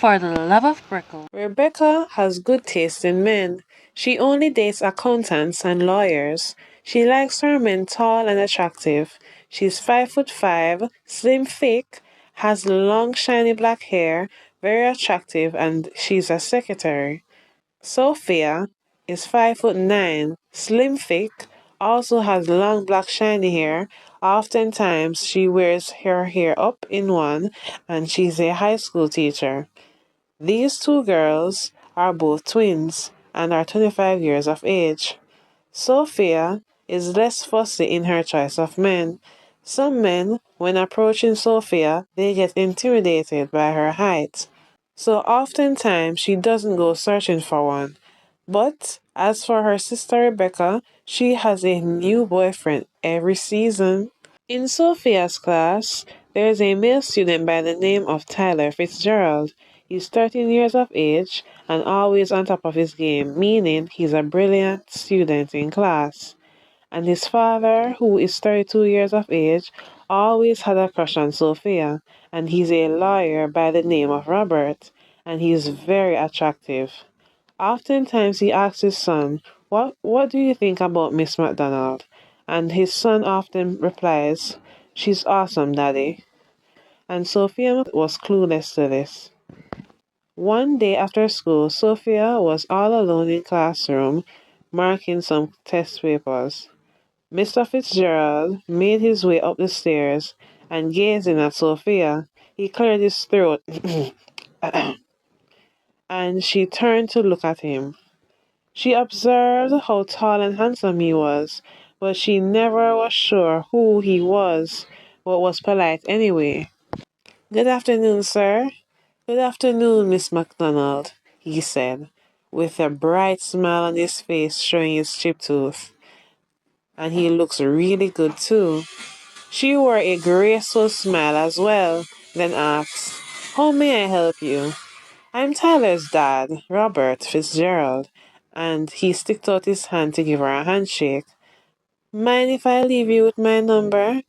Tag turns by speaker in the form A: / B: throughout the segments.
A: For the love of Brickle. Rebecca has good taste in men. She only dates accountants and lawyers. She likes her men tall and attractive. She's 5'5", slim thick, has long shiny black hair, very attractive, and she's a secretary. Sophia is 5'9", slim thick, also has long black shiny hair. Oftentimes she wears her hair up in one, and she's a high school teacher. These two girls are both twins and are 25 years of age. Sophia is less fussy in her choice of men. Some men, when approaching Sophia, they get intimidated by her height. So oftentimes she doesn't go searching for one. But as for her sister Rebecca, she has a new boyfriend every season. In Sophia's class, there is a male student by the name of Tyler Fitzgerald. He's 13 years of age and always on top of his game, meaning he's a brilliant student in class. And his father, who is 32 years of age, always had a crush on Sophia, and he's a lawyer by the name of Robert, and he's very attractive. Oftentimes he asks his son, what do you think about Miss McDonald? And his son often replies, She's awesome, Daddy. And Sophia was clueless to this. One day after school, Sophia was all alone in classroom, marking some test papers. Mr. Fitzgerald made his way up the stairs and gazing at Sophia, he cleared his throat and she turned to look at him. She observed how tall and handsome he was, but she never was sure who he was, but was polite anyway. Good afternoon, sir. Good afternoon, Miss MacDonald, he said, with a bright smile on his face showing his chipped tooth. And he looks really good too. She wore a graceful smile as well, then asked, How may I help you? I'm Tyler's dad, Robert Fitzgerald, and he sticked out his hand to give her a handshake. Mind if I leave you with my number?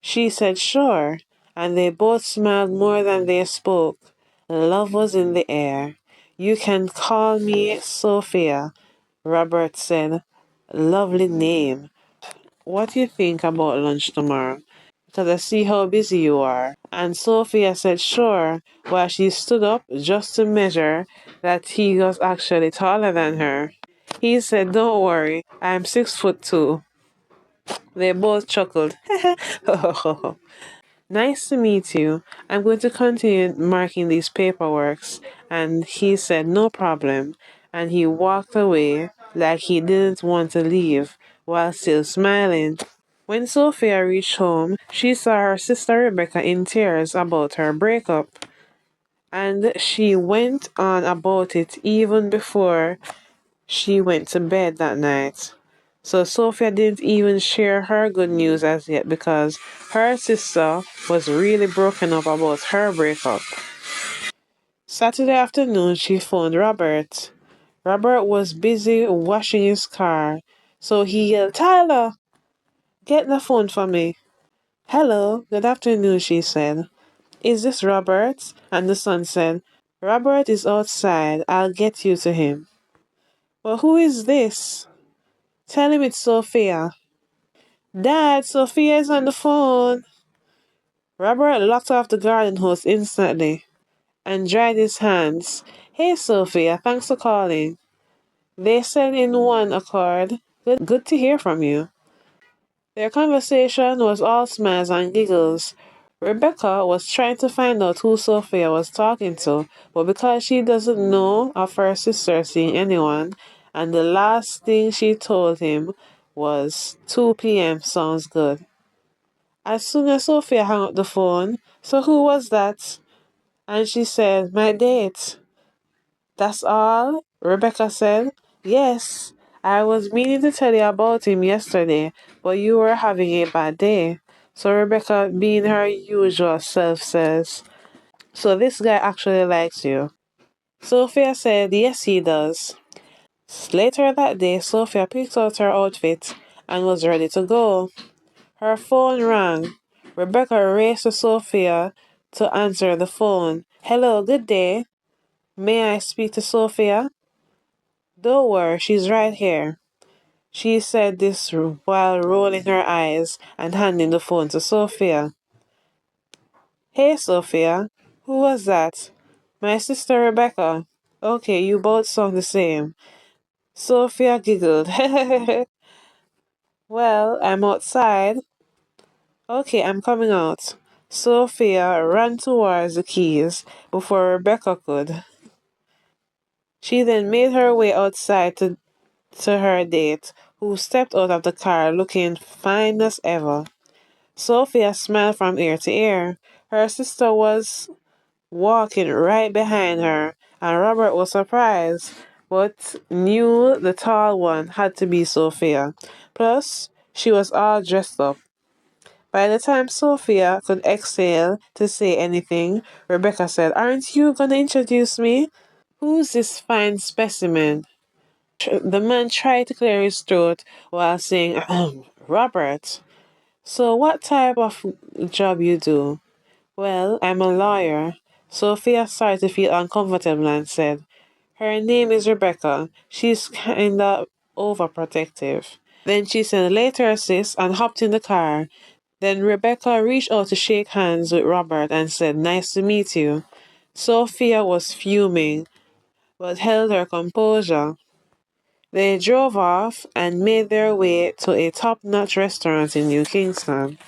A: She said sure, and they both smiled more than they spoke. Love was in the air. You can call me Sophia, Robert said. Lovely name. What do you think about lunch tomorrow? Because I see how busy you are. And Sophia said sure, while she stood up just to measure that he was actually taller than her. He said, Don't worry, I'm 6'2". They both chuckled. Nice to meet you. I'm going to continue marking these paperworks. And he said, No problem. And he walked away like he didn't want to leave while still smiling. When Sophia reached home, she saw her sister Rebecca in tears about her breakup. And she went on about it even before she went to bed that night. So Sophia didn't even share her good news as yet because her sister was really broken up about her breakup. Saturday afternoon, she phoned Robert. Robert was busy washing his car, so he yelled, Tyler, get the phone for me. Hello, good afternoon, she said. Is this Robert? And the son said, Robert is outside. I'll get you to him. Well, who is this? Tell him it's Sophia. Dad, Sophia is on the phone. Robert locked off the garden hose instantly and dried his hands. Hey, Sophia, thanks for calling. They said in one accord, good to hear from you. Their conversation was all smiles and giggles. Rebecca was trying to find out who Sophia was talking to, but because she doesn't know of her sister seeing anyone, and the last thing she told him was 2 p.m. sounds good. As soon as Sophia hung up the phone, so who was that? And she said, my date. That's all? Rebecca said. Yes, I was meaning to tell you about him yesterday, but you were having a bad day. So Rebecca, being her usual self, says, So this guy actually likes you. Sophia said, Yes, he does. Later that day, Sophia picked out her outfit and was ready to go. Her phone rang. Rebecca raced to Sophia to answer the phone. Hello, good day. May I speak to Sophia? Don't worry, she's right here. She said this while rolling her eyes and handing the phone to Sophia. Hey, Sophia. Who was that? My sister Rebecca. Okay, you both sound the same. Sophia giggled. Well, I'm outside. Okay, I'm coming out. Sophia ran towards the keys before Rebecca could. She then made her way outside to her date, who stepped out of the car looking fine as ever. Sophia smiled from ear to ear. Her sister was walking right behind her, and Robert was surprised, but knew the tall one had to be Sophia. Plus, she was all dressed up. By the time Sophia could exhale to say anything, Rebecca said, Aren't you gonna introduce me? Who's this fine specimen? The man tried to clear his throat while saying, Robert. So what type of job you do? Well, I'm a lawyer. Sophia started to feel uncomfortable and said, Her name is Rebecca. She's kinda overprotective. Then she said, Later, sis, and hopped in the car. Then Rebecca reached out to shake hands with Robert and said, Nice to meet you. Sophia was fuming, but held her composure. They drove off and made their way to a top-notch restaurant in New Kingston.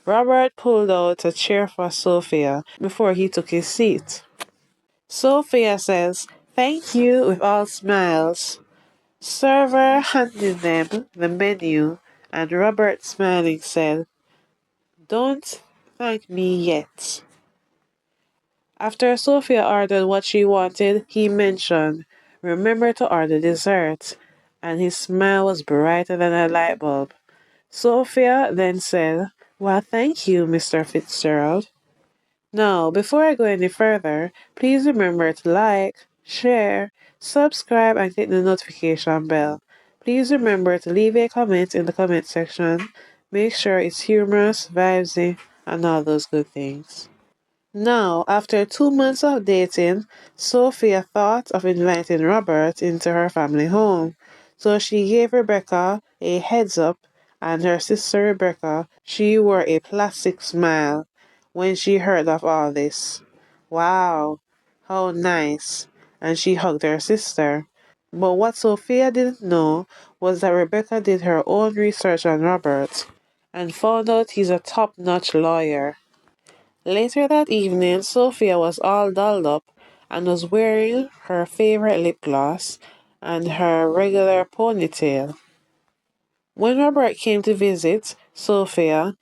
A: Robert pulled out a chair for Sophia before he took his seat. Sophia says, Thank you with all smiles. Server handed them the menu, and Robert, smiling, said, Don't thank me yet. After Sophia ordered what she wanted, he mentioned, Remember to order dessert, and his smile was brighter than a light bulb. Sophia then said, Well, thank you, Mr. Fitzgerald. Now, before I go any further, please remember to like, share, subscribe, and click the notification bell. Please remember to leave a comment in the comment section. Make sure it's humorous, vibesy, and all those good things. Now, after 2 months of dating, Sophia thought of inviting Robert into her family home. So she gave Rebecca a heads up, and her sister Rebecca, she wore a plastic smile when she heard of all this. Wow, how nice. And she hugged her sister. But what Sophia didn't know was that Rebecca did her own research on Robert and found out he's a top-notch lawyer. Later that evening, Sophia was all dolled up and was wearing her favorite lip gloss and her regular ponytail. When Robert came to visit Sophia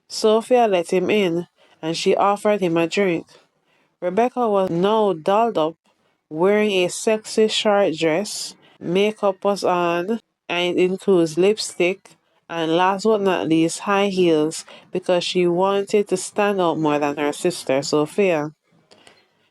A: let him in and she offered him a drink. Rebecca was now dolled up, wearing a sexy short dress. Makeup was on, and it includes lipstick and last but not least high heels because she wanted to stand out more than her sister Sophia.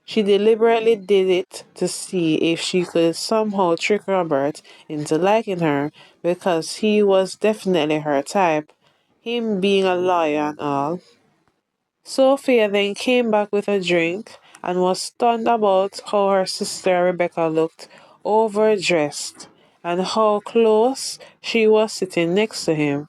A: She deliberately did it to see if she could somehow trick Robert into liking her because he was definitely her type, him being a lawyer and all. Sophia then came back with a drink and was stunned about how her sister Rebecca looked overdressed and how close she was sitting next to him.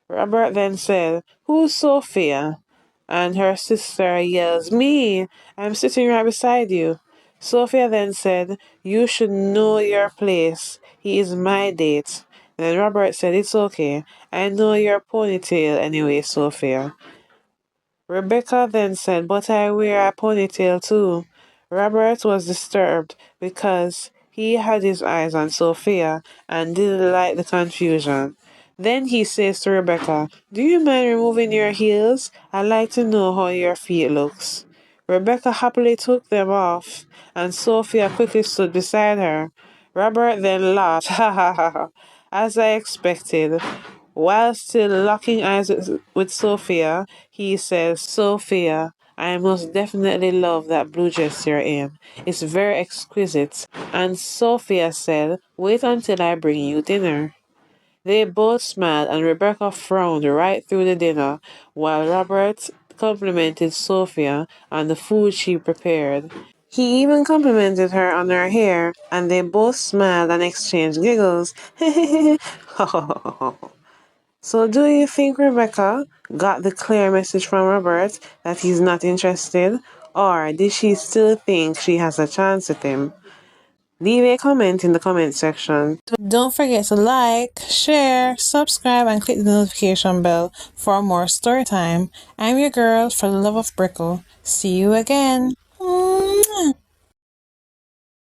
A: Robert then said, Who's Sophia? And her sister yells, Me! I'm sitting right beside you. Sophia then said, You should know your place. He is my date. Then Robert said, It's okay. I know your ponytail anyway, Sophia. Rebecca then said, But I wear a ponytail too. Robert was disturbed because he had his eyes on Sophia and didn't like the confusion. Then he says to Rebecca, Do you mind removing your heels? I'd like to know how your feet looks. Rebecca happily took them off, and Sophia quickly stood beside her. Robert then laughed, ha ha ha ha, as I expected. While still locking eyes with Sophia, he says, Sophia, I most definitely love that blue dress you're in. It's very exquisite. And Sophia said, Wait until I bring you dinner. They both smiled, and Rebecca frowned right through the dinner, while Robert complimented Sophia on the food she prepared. He even complimented her on her hair, and they both smiled and exchanged giggles. So, do you think Rebecca got the clear message from Robert that he's not interested, or did she still think she has a chance with him? Leave a comment in the comment section. Don't forget to like, share, subscribe, and click the notification bell for more story time. I'm your girl for the love of Brickle. See you again. Mwah.